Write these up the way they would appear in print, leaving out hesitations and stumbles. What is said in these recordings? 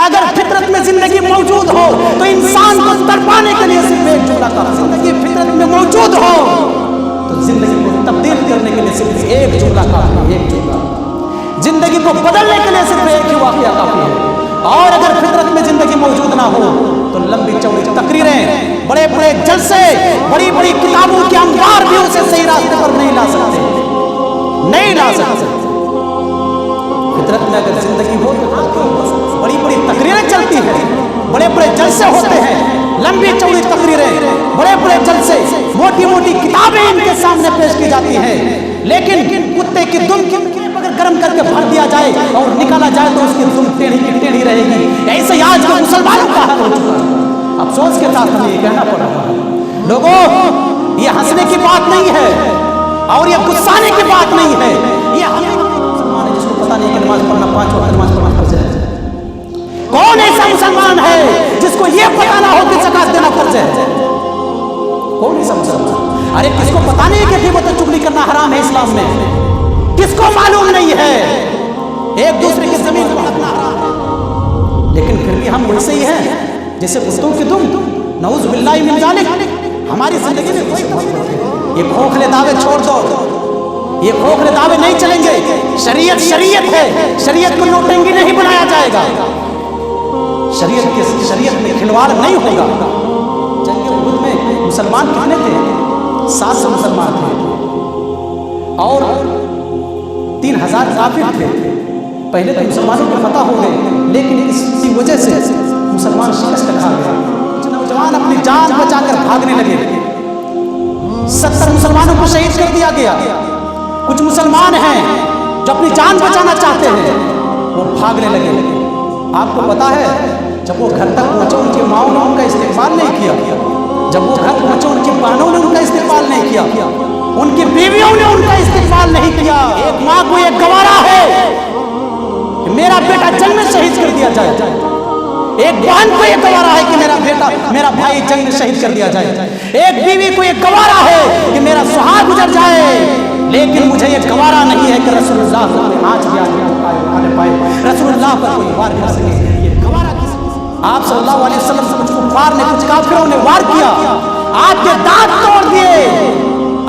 اگر فطرت میں زندگی موجود ہو تو انسان کو تڑپانے کے لیے صرف ایک جملہ کافی، زندگی فطرت میں موجود ہو تو زندگی کو تبدیل کرنے کے لیے صرف ایک جملہ کافی ہے، ایک جملہ، زندگی کو بدلنے کے لیے صرف ایک ہی واقعہ کافی ہے۔ اور اگر فطرت میں زندگی موجود نہ ہو تو لمبی چوڑی تقریریں، بڑے بڑے جلسے، بڑی بڑی کتابوں کے انبار بھی اسے صحیح راستے پر نہیں لا سکتے، نہیں لا سکتے۔ فطرت میں اگر زندگی ہو تو بڑی بڑی تقریریں چلتی ہیں، بڑے بڑے جلسے ہوتے ہیں، لمبی چوڑی تقریریں، بڑے بڑے جلسے، موٹی موٹی کتابیں ان کے سامنے پیش کی جاتی ہیں، لیکن کتے کی دم کی اگر گرم کر کے بھر دیا جائے اور نکالا جائے تو اس کی دم ٹیڑھی کی ٹیڑھی رہے گی۔ ایسے ہی آج کے مسلمانوں کا حال ہو چکا ہے۔ افسوس کے ساتھ ہمیں یہ کہنا پڑ رہا ہے، لوگوں یہ ہنسنے کی بات نہیں ہے اور یہ غصانے کی بات نہیں ہے، یہ مسلمان ہے جس کو پتا نہیں کہ نماز پڑھنا 5 وقت نماز پڑھنا فرض ہے۔ کون ایسا مسلمان ہے جس کو یہ پتا نہ ہو کہ زکات دینا فرض ہے؟ کون ایسا مسلمان؟ ارے کس کو پتا نہیں کہ غیبت و چغلی کرنا حرام ہے اسلام میں؟ کس کو معلوم نہیں ہے ایک دوسرے کی زمین کو ہڑپنا حرام ہے؟ لیکن پھر بھی ہم ویسے ہی ہیں جیسے کتوں کی دم، نعوذ باللہ من ذالک۔ ہماری زندگی میں کوئی یہ کھوکھلے دعوے چھوڑ دو، یہ کھوکھلے دعوے نہیں چلیں گے۔ شریعت شریعت ہے، شریعت کو نوٹنگی نہیں بنایا جائے گا، شریعت میں کھلواڑ نہیں ہوگا۔ جنگ احد میں مسلمان کتنے تھے؟ 700 مسلمان تھے اور 3000 کافر تھے۔ پہلے تو مسلمانوں کو فتح ہو گئے، لیکن اس کی وجہ سے مسلمان شکست کھا گئے۔ نوجوان اپنی جان بچا کر بھاگنے لگے، 70 مسلمانوں کو شہید کر دیا گیا۔ کچھ مسلمان ہیں جو اپنی جان بچانا چاہتے ہیں، وہ بھاگنے لگے۔ آپ کو پتا ہے جب وہ گھر تک پہنچے ان کی ماؤں نے ان کا استقبال نہیں کیا، جب وہ گھر پہنچے ان کی بہنوں نے ان کا استقبال نہیں کیا، ان کی بیویوں نے ان کا استقبال نہیں کیا۔ ایک ماں کو یہ گوارا ہے کہ میرا بیٹا جنگ میں شہید کر دیا جائے، ایک بہن کو یہ گوارا ہے کہ میرا بیٹا میرا بھائی جنگ میں شہید کر دیا جائے، ایک بیوی کو یہ گوارا ہے کہ میرا سہاگ گزر جائے، لیکن مجھے یہ گوارا نہیں ہے کہ رسول اللہ پر کوئی آنچ بھی آنے پائے، رسول اللہ پر کوئی وار کر سکے۔ یہ گوارا کس؟ آپ صلی اللہ علیہ وسلم سے کچھ کفار نے، کچھ کافروں نے وار کیا، آپ کے دانت توڑ دیے،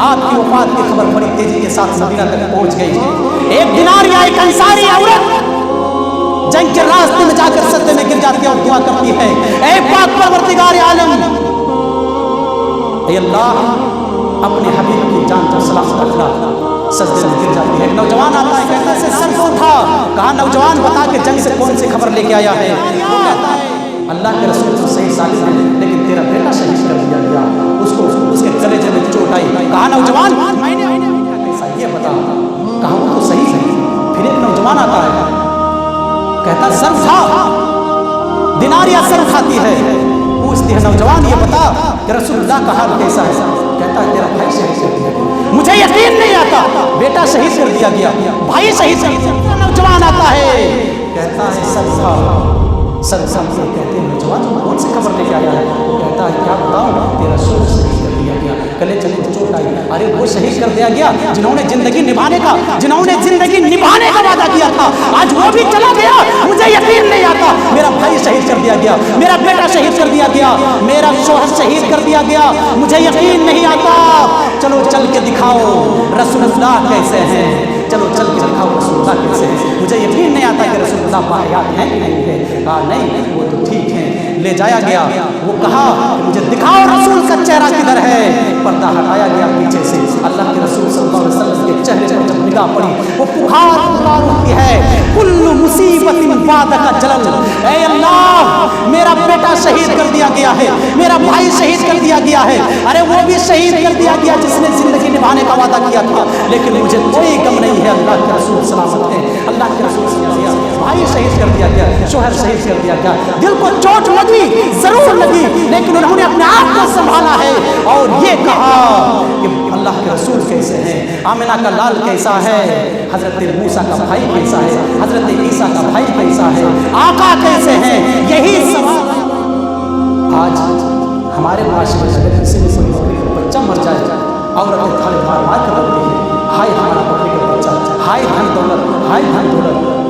آپ کی وفات کی خبر بڑی تیزی کے ساتھ مدینہ تک پہنچ گئی۔ ایک دیناریہ، ایک انصاری عورت جنگ کے راستے میں جا کر سجدے میں گر جاتی ہے اور دعا کرتی ہے، اے پاک پروردگار عالم، اے اللہ اپنے حبیب کی جان کو سلامت رکھنا۔ سجدے میں گر جاتی ہے۔ ایک نوجوان آتا ہے، کہتا ہے سر کو اٹھا۔ کہا نوجوان بتا کہ جنگ سے کون سی خبر لے کے آیا ہے؟ وہ کہتا ہے اللہ کے رسول تو صحیح سالم ہے، لیکن تیرا بیٹا شہید کر دیا گیا، اس کے کلیجے میں چوٹ آئی۔ کہا نوجوان یہ بتا۔ کہا وہ تو صحیح ہے۔ پھر ایک نوجوان آتا ہے، کہتا سر اٹھا۔ دیناریہ سر اٹھاتی ہے، پوچھتی ہے نوجوان یہ بتا کہ رسول اللہ کا حال کیسا ہے؟ کہتا ہے تیرا بھائی شہید کر دیا گیا۔ مجھے یقین نہیں آتا، بیٹا شہید کر دیا گیا، بھائی شہید کر دیا گیا۔ نوجوان آتا ہے، کہتا ہے سر اٹھا۔ سر اٹھا کے کہتے ہیں نوجوان کون سی خبر لے کے آیا ہے؟ وہ کہتا ہے کیا بتاؤں، تیرا شوہر شہید کر دیا گیا، کلیجے میں چوٹ آئی۔ ارے وہ شہید کر دیا گیا جنہوں نے زندگی نبھانے کا وعدہ کیا تھا، آج وہ بھی چلا گیا۔ مجھے یقین نہیں آتا، میرا بھائی شہید کر دیا گیا، میرا بیٹا شہید کر دیا گیا، میرا شوہر شہید کر دیا گیا، مجھے یقین نہیں آتا۔ چلو چل کے دکھاؤ رسول اللہ کیسے ہیں، چلو چل کے دکھاؤ رسول اللہ کیسے ہیں۔ مجھے یقین نہیں آتا کہ رسول اللہ باحیات ہیں کہ نہیں ہے۔ کہا نہیں وہ تو ٹھیک ہیں۔ لے جایا گیا، وہ کہا مجھے دکھاؤ رسول کا چہرہ کدھر ہے۔ پردہ ہٹایا گیا پیچھے سے، اللہ کے رسول صلی اللہ علیہ وسلم کے چہرے پر جب نگاہ پڑی، وہ پکار اٹھتی ہے کل مصیبت بعد کا جلل، اے اللہ میرا بیٹا شہید کر دیا گیا ہے، میرا بھائی شہید کر دیا گیا ہے۔ ارے وہ بھی شہید کر دیا گیا جس نے زندگی نبھانے کا وعدہ کیا تھا، لیکن مجھے کوئی غم نہیں ہے، اللہ کے رسول سلامت ہے، اللہ کے رسول صلی اللہ علیہ وسلم، بھائی شہید کر دیا گیا، شوہر شہید کر دیا گیا۔ دل کو چوٹ لگی، ضرور لگی، لیکن انہوں نے اپنے آپ کو سنبھالا ہے اور یہ کہا کہ اللہ کے رسول کیسے ہیں، آمنہ کا لال کیسا ہے، حضرت موسیٰ کا بھائی کیسا ہے، حضرت عیسیٰ کا بھائی کیسا ہے، آقا کیسے ہیں، یہی سوال آج ہمارے معاشرے میں اگر کسی میں کوئی بکری کا بچہ مر جائے، عورتیں تھالے مار مار کر رکھتی ہیں، ہائے ہمارا بکری کا بچہ، ہائے دھن دولت، ہائے دھن دولت۔